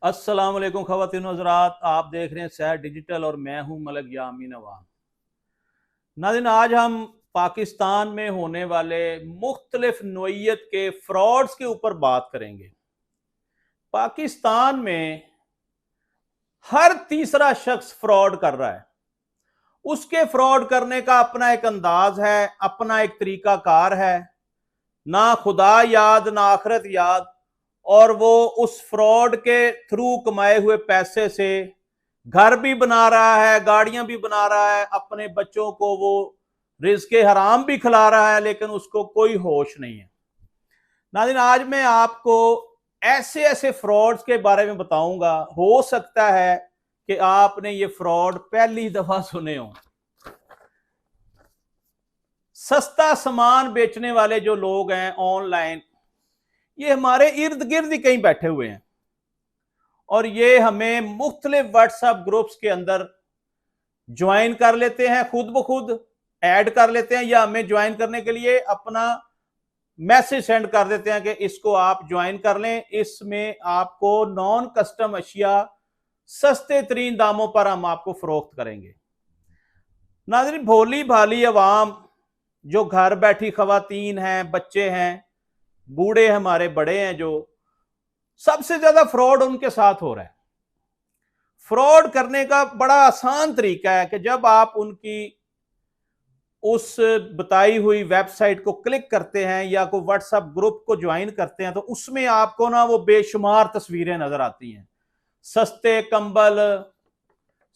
अस्सलाम वालेकुम ख़वातीन हज़रात, आप देख रहे हैं सैर डिजिटल और मैं हूं मलक यामीन अवान। नाज़रीन, आज हम पाकिस्तान में होने वाले मुख्तलिफ नोयत के फ्रॉड्स के ऊपर बात करेंगे। पाकिस्तान में हर तीसरा शख्स फ्रॉड कर रहा है। उसके फ्रॉड करने का अपना एक अंदाज है, अपना एक तरीका कार है। ना खुदा याद ना आखिरत याद, और वो उस फ्रॉड के थ्रू कमाए हुए पैसे से घर भी बना रहा है, गाड़ियां भी बना रहा है, अपने बच्चों को वो रिज़्क़े हराम भी खिला रहा है, लेकिन उसको कोई होश नहीं है। नाज़रीन, आज मैं आपको ऐसे ऐसे फ्रॉड्स के बारे में बताऊंगा, हो सकता है कि आपने ये फ्रॉड पहली दफा सुने हो। सस्ता सामान बेचने वाले जो लोग हैं ऑनलाइन, ये हमारे इर्द गिर्द ही कहीं बैठे हुए हैं और ये हमें मुख्तलिफ व्हाट्सएप ग्रुप्स के अंदर ज्वाइन कर लेते हैं, खुद ब खुद ऐड कर लेते हैं, या हमें ज्वाइन करने के लिए अपना मैसेज सेंड कर देते हैं कि इसको आप ज्वाइन कर लें, इसमें आपको नॉन कस्टम अशिया सस्ते तरीन दामों पर हम आपको फरोख्त करेंगे। नाज़रीन, भोली भाली अवाम जो घर बैठी खवातीन हैं, बच्चे हैं, बूढ़े हमारे बड़े हैं, जो सबसे ज्यादा फ्रॉड उनके साथ हो रहा है। फ्रॉड करने का बड़ा आसान तरीका है कि जब आप उनकी उस बताई हुई वेबसाइट को क्लिक करते हैं या कोई व्हाट्सएप ग्रुप को ज्वाइन करते हैं, तो उसमें आपको ना वो बेशुमार तस्वीरें नजर आती हैं। सस्ते कंबल,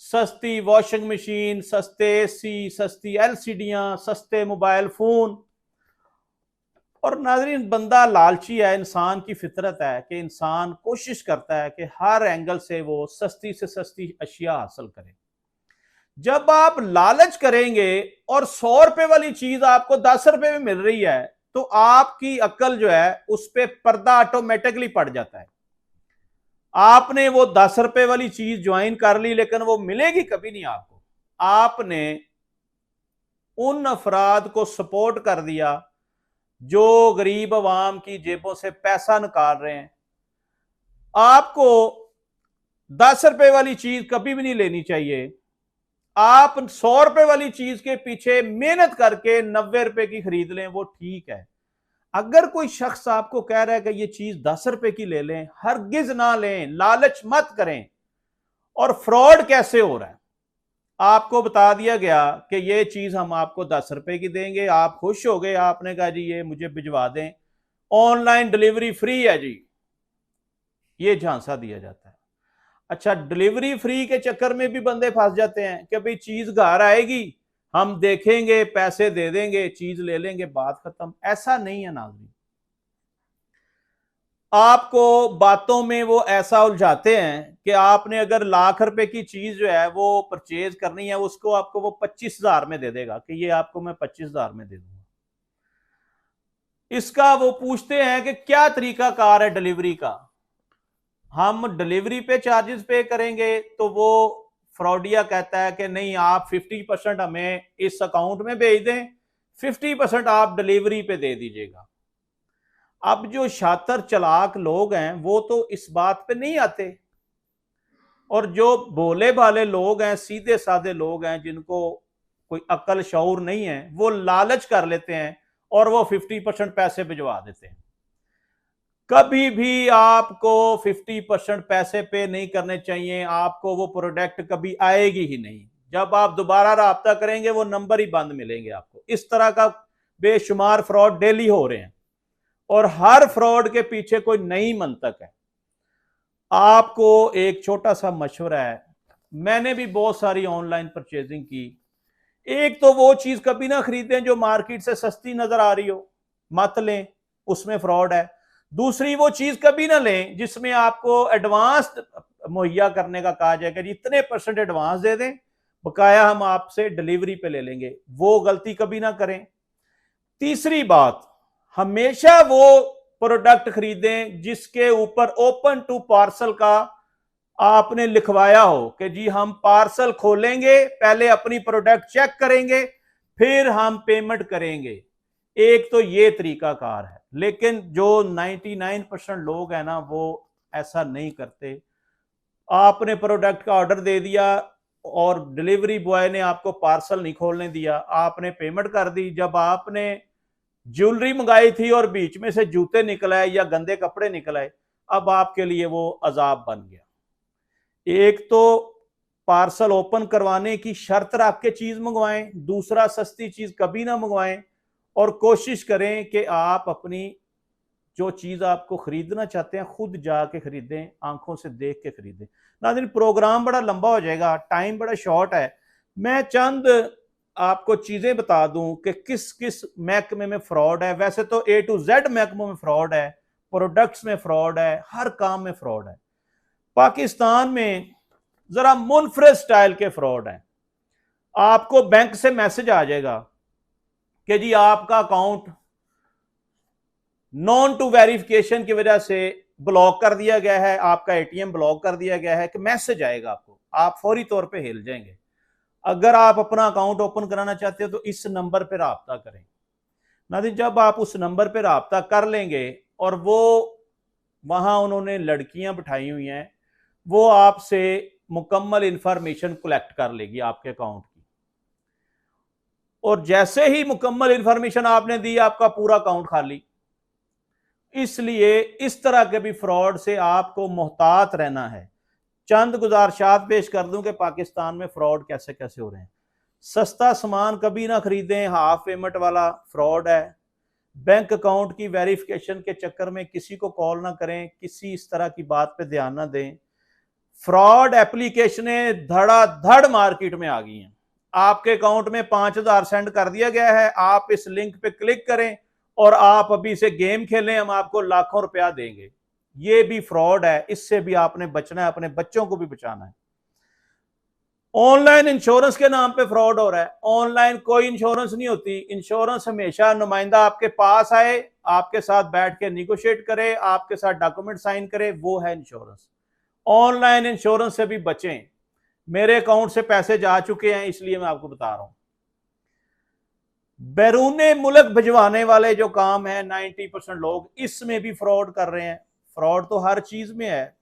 सस्ती वॉशिंग मशीन, सस्ते एसी, सस्ती एलसीडियां, सस्ते मोबाइल फोन। और नाज़रीन, बंदा लालची है, इंसान की फितरत है कि इंसान कोशिश करता है कि हर एंगल से वो सस्ती से सस्ती अशिया हासिल करे। जब आप लालच करेंगे और 100 रुपए वाली चीज आपको 10 रुपए में मिल रही है, तो आपकी अक्ल जो है उस पर पर्दा ऑटोमेटिकली पड़ जाता है। आपने वो 10 रुपए वाली चीज ज्वाइन कर ली, लेकिन वो मिलेगी कभी नहीं आपको। आपने उन अफराद को सपोर्ट कर दिया जो गरीब अवाम की जेबों से पैसा निकाल रहे हैं। आपको 10 रुपए वाली चीज कभी भी नहीं लेनी चाहिए। आप 100 रुपए वाली चीज के पीछे मेहनत करके 90 रुपए की खरीद लें, वो ठीक है। अगर कोई शख्स आपको कह रहा है कि ये चीज 10 रुपए की ले लें, हरगिज ना लें, लालच मत करें। और फ्रॉड कैसे हो रहा है, आपको बता दिया गया कि ये चीज हम आपको 10 रुपए की देंगे, आप खुश हो गए, आपने कहा जी ये मुझे भिजवा दें, ऑनलाइन डिलीवरी फ्री है जी, ये झांसा दिया जाता है। अच्छा, डिलीवरी फ्री के चक्कर में भी बंदे फंस जाते हैं कि भाई चीज घर आएगी, हम देखेंगे, पैसे दे देंगे, चीज ले लेंगे, बात खत्म। ऐसा नहीं है नाज़रीन। आपको बातों में वो ऐसा उलझाते हैं कि आपने अगर लाख 1 रुपए की चीज जो है वो परचेज करनी है, उसको आपको वो 25,000 में दे देगा कि ये आपको मैं 25,000 में दे दूंगा। इसका वो पूछते हैं कि क्या तरीका कार है डिलीवरी का, हम डिलीवरी पे चार्जेस पे करेंगे, तो वो फ्रॉडिया कहता है कि नहीं, आप 50% हमें इस अकाउंट में भेज दें, 50% आप डिलीवरी पे दे दीजिएगा। अब जो शातिर चालाक लोग हैं वो तो इस बात पे नहीं आते, और जो भोले भाले लोग हैं, सीधे साधे लोग हैं, जिनको कोई अक्ल शऊर नहीं है, वो लालच कर लेते हैं और वो 50% पैसे भिजवा देते हैं। कभी भी आपको 50% पैसे पे नहीं करने चाहिए, आपको वो प्रोडक्ट कभी आएगी ही नहीं। जब आप दोबारा राब्ता करेंगे वो नंबर ही बंद मिलेंगे आपको। इस तरह का बेशुमार फ्रॉड डेली हो रहे हैं और हर फ्रॉड के पीछे कोई नई मंतक है। आपको एक छोटा सा मशवरा है, मैंने भी बहुत सारी ऑनलाइन परचेजिंग की। एक तो वो चीज कभी ना खरीदें जो मार्केट से सस्ती नजर आ रही हो, मत लें, उसमें फ्रॉड है। दूसरी, वो चीज कभी ना लें जिसमें आपको एडवांस मुहैया करने का कहा जाएगा, इतने % एडवांस दे दें, बकाया हम आपसे डिलीवरी पे ले लेंगे, वो गलती कभी ना करें। तीसरी बात, हमेशा वो प्रोडक्ट खरीदें जिसके ऊपर ओपन टू पार्सल का आपने लिखवाया हो कि जी हम पार्सल खोलेंगे, पहले अपनी प्रोडक्ट चेक करेंगे, फिर हम पेमेंट करेंगे। एक तो ये तरीका कार है, लेकिन जो 99% लोग हैं ना, वो ऐसा नहीं करते। आपने प्रोडक्ट का ऑर्डर दे दिया और डिलीवरी बॉय ने आपको पार्सल नहीं खोलने दिया, आपने पेमेंट कर दी। जब आपने ज्वेलरी मंगाई थी और बीच में से जूते निकल आए या गंदे कपड़े निकल आए, अब आपके लिए वो अजाब बन गया। एक तो पार्सल ओपन करवाने की शर्त रख के चीज मंगवाएं, दूसरा सस्ती चीज कभी ना मंगवाएं, और कोशिश करें कि आप अपनी जो चीज आपको खरीदना चाहते हैं खुद जाके खरीदें, आंखों से देख के खरीदें। नाज़रीन, प्रोग्राम बड़ा लंबा हो जाएगा, टाइम बड़ा शॉर्ट है। मैं चंद आपको चीजें बता दूं कि किस किस महकमे में फ्रॉड है। वैसे तो A to Z महकमों में फ्रॉड है, प्रोडक्ट्स में फ्रॉड है, हर काम में फ्रॉड है। पाकिस्तान में जरा मुनफरद स्टाइल के फ्रॉड है। आपको बैंक से मैसेज आ जाएगा कि जी आपका अकाउंट नॉन टू वेरिफिकेशन की वजह से ब्लॉक कर दिया गया है, आपका एटीएम ब्लॉक कर दिया गया है, कि मैसेज आएगा आपको, आप फौरी तौर पे हिल जाएंगे। अगर आप अपना अकाउंट ओपन कराना चाहते हो तो इस नंबर पर राब्ता करें। नाज़रीन, जब आप उस नंबर पर राब्ता कर लेंगे और वो वहां उन्होंने लड़कियां बिठाई हुई हैं, वो आपसे मुकम्मल इंफॉर्मेशन कलेक्ट कर लेगी आपके अकाउंट की, और जैसे ही मुकम्मल इंफॉर्मेशन आपने दी आपका पूरा अकाउंट खाली। इसलिए इस तरह के भी फ्रॉड से आपको मोहतात रहना है। चंद गुजारिशात पेश कर दूं कि पाकिस्तान में फ्रॉड कैसे कैसे हो रहे हैं। सस्ता सामान कभी ना खरीदें, हाफ पेमेंट वाला फ्रॉड है। बैंक अकाउंट की वेरिफिकेशन के चक्कर में किसी को कॉल ना करें, किसी इस तरह की बात पे ध्यान ना दें। फ्रॉड एप्लीकेशनें धड़ाधड़ मार्केट में आ गई हैं। आपके अकाउंट में 5,000 सेंड कर दिया गया है, आप इस लिंक पे क्लिक करें और आप अभी से गेम खेलें, हम आपको लाखों रुपया देंगे। ये भी फ्रॉड है, इससे भी आपने बचना है, अपने बच्चों को भी बचाना है। ऑनलाइन इंश्योरेंस के नाम पे फ्रॉड हो रहा है। ऑनलाइन कोई इंश्योरेंस नहीं होती। इंश्योरेंस हमेशा नुमाइंदा आपके पास आए, आपके साथ बैठ के निगोशिएट करे, आपके साथ डॉक्यूमेंट साइन करे, वो है इंश्योरेंस। ऑनलाइन इंश्योरेंस से भी बचें। मेरे अकाउंट से पैसे जा चुके हैं, इसलिए मैं आपको बता रहा हूं। बैरूने मुल्क भिजवाने वाले जो काम है, 90% लोग इसमें भी फ्रॉड कर रहे हैं। फ्रॉड तो हर चीज में है,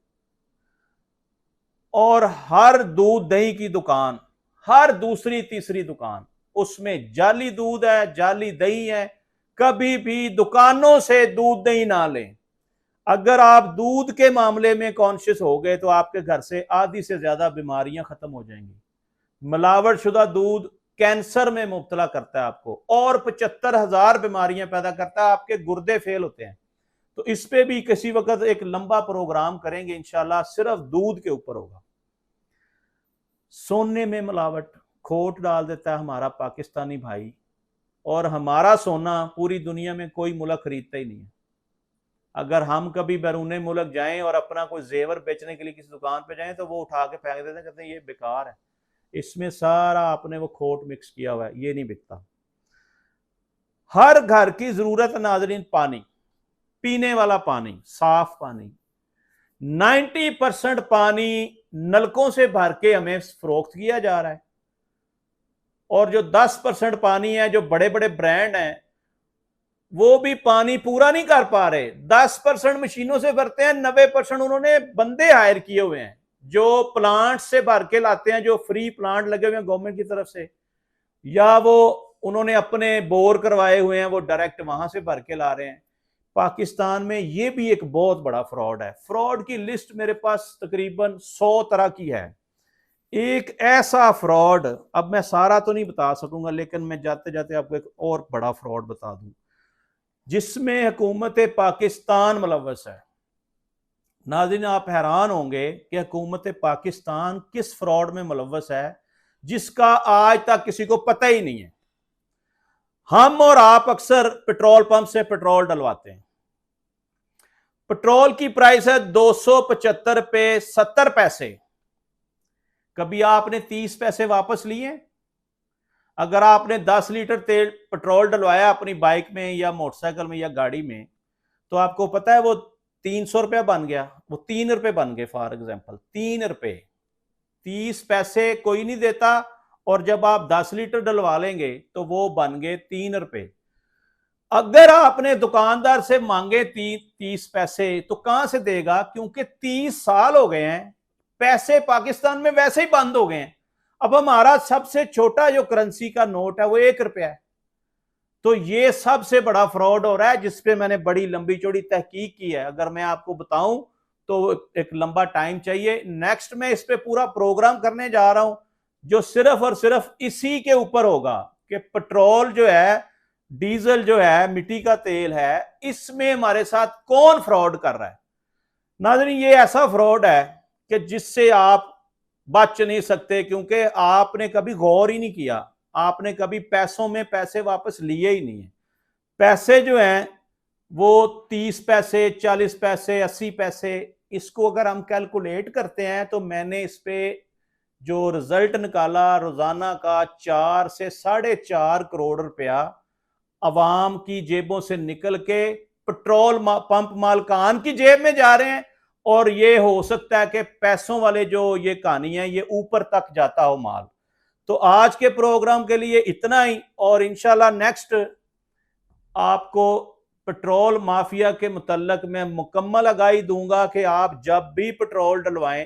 और हर दूध दही की दुकान, हर दूसरी तीसरी दुकान, उसमें जाली दूध है, जाली दही है। कभी भी दुकानों से दूध दही ना लें। अगर आप दूध के मामले में कॉन्शियस हो गए तो आपके घर से आधी से ज्यादा बीमारियां खत्म हो जाएंगी। मिलावट शुदा दूध कैंसर में मुब्तला करता है आपको, और 75,000 बीमारियां पैदा करता है, आपके गुर्दे फेल होते हैं। तो इस पे भी किसी वक्त एक लंबा प्रोग्राम करेंगे इंशाल्लाह, सिर्फ दूध के ऊपर होगा। सोने में मिलावट, खोट डाल देता है हमारा पाकिस्तानी भाई, और हमारा सोना पूरी दुनिया में कोई मुल्क खरीदता ही नहीं है। अगर हम कभी बैरूने मुल्क जाएं और अपना कोई जेवर बेचने के लिए किसी दुकान पे जाएं तो वो उठा के फेंक देते हैं, कहते हैं ये बेकार है, इसमें सारा आपने वो खोट मिक्स किया हुआ है, ये नहीं बिकता। हर घर की जरूरत है नाजरीन पानी, पीने वाला पानी, साफ पानी। 90% पानी नलकों से भर के हमें फरोख्त किया जा रहा है, और जो 10% पानी है, जो बड़े बड़े ब्रांड हैं, वो भी पानी पूरा नहीं कर पा रहे। 10% मशीनों से भरते हैं, 90% उन्होंने बंदे हायर किए हुए हैं जो प्लांट से भर के लाते हैं, जो फ्री प्लांट लगे हुए हैं गवर्नमेंट की तरफ से, या वो उन्होंने अपने बोर करवाए हुए हैं, वो डायरेक्ट वहां से भर के ला रहे हैं। पाकिस्तान में ये भी एक बहुत बड़ा फ्रॉड है। फ्रॉड की लिस्ट मेरे पास तकरीबन 100 तरह की है। एक ऐसा फ्रॉड, अब मैं सारा तो नहीं बता सकूंगा, लेकिन मैं जाते जाते आपको एक और बड़ा फ्रॉड बता दूं जिसमें हुकूमत पाकिस्तान मुलव्वस है। नाज़रीन, आप हैरान होंगे कि हुकूमत पाकिस्तान किस फ्रॉड में मुलव्वस है जिसका आज तक किसी को पता ही नहीं है। हम और आप अक्सर पेट्रोल पंप से पेट्रोल डलवाते हैं। पेट्रोल की प्राइस है 275 रुपये 70 पैसे। कभी आपने 30 पैसे वापस लिए? अगर आपने 10 लीटर तेल पेट्रोल डलवाया अपनी बाइक में या मोटरसाइकिल में या गाड़ी में, तो आपको पता है वो 300 रुपया बन गया, वो 3 रुपए बन गए। फॉर एग्जाम्पल 3 रुपए, 30 पैसे कोई नहीं देता, और जब आप 10 लीटर डलवा लेंगे तो वो बन गए 3 रुपए। अगर आपने दुकानदार से मांगे 30 पैसे तो कहां से देगा, क्योंकि 30 साल हो गए हैं पैसे पाकिस्तान में वैसे ही बंद हो गए हैं। अब हमारा सबसे छोटा जो करेंसी का नोट है वो 1 रुपया है। तो ये सबसे बड़ा फ्रॉड हो रहा है, जिसपे मैंने बड़ी लंबी चौड़ी तहकीक की है। अगर मैं आपको बताऊं तो एक लंबा टाइम चाहिए। नेक्स्ट मैं इस पे पूरा प्रोग्राम करने जा रहा हूं, जो सिर्फ और सिर्फ इसी के ऊपर होगा कि पेट्रोल जो है, डीजल जो है, मिट्टी का तेल है, इसमें हमारे साथ कौन फ्रॉड कर रहा है। नाज़रीन, ये ऐसा फ्रॉड है कि जिससे आप बच नहीं सकते, क्योंकि आपने कभी गौर ही नहीं किया, आपने कभी पैसों में पैसे वापस लिए ही नहीं है। पैसे जो हैं वो 30 पैसे, 40 पैसे, 80 पैसे, इसको अगर हम कैलकुलेट करते हैं तो मैंने इस पे जो रिजल्ट निकाला रोजाना का 4 से 4.5 करोड़ रुपया अवाम की जेबों से निकल के पेट्रोल पंप मालकान की जेब में जा रहे हैं। और ये हो सकता है कि पैसों वाले जो ये कहानी है ये ऊपर तक जाता हो माल। तो आज के प्रोग्राम के लिए इतना ही, और इंशाल्लाह नेक्स्ट आपको पेट्रोल माफिया के मुतल्लक मैं मुकम्मल आगाही दूंगा कि आप जब भी पेट्रोल डलवाएं,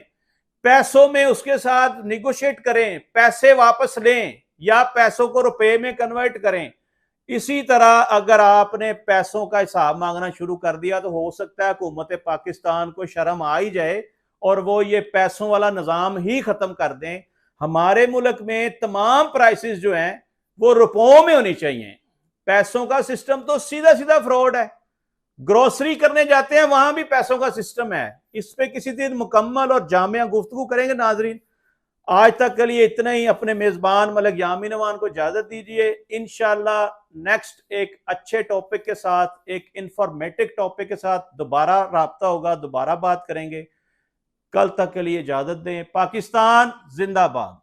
पैसों में उसके साथ निगोशिएट करें, पैसे वापस लें या पैसों को रुपए में कन्वर्ट करें। इसी तरह अगर आपने पैसों का हिसाब मांगना शुरू कर दिया तो हो सकता है हुकूमत पाकिस्तान को शर्म आ ही जाए और वो ये पैसों वाला निज़ाम ही खत्म कर दें। हमारे मुल्क में तमाम प्राइसेस जो हैं वो रुपयों में होनी चाहिए। पैसों का सिस्टम तो सीधा सीधा फ्रॉड है। ग्रोसरी करने जाते हैं वहां भी पैसों का सिस्टम है। इस पे किसी दिन मुकम्मल और जामिया गुफ्तगू करेंगे। नाजरीन, आज तक के लिए इतना ही। अपने मेजबान मलिक यामीन अमान को इजाजत दीजिए। इंशाल्लाह नेक्स्ट एक अच्छे टॉपिक के साथ, एक इंफॉर्मेटिव टॉपिक के साथ दोबारा राब्ता होगा, दोबारा बात करेंगे। कल तक के लिए इजाजत दें। पाकिस्तान जिंदाबाद।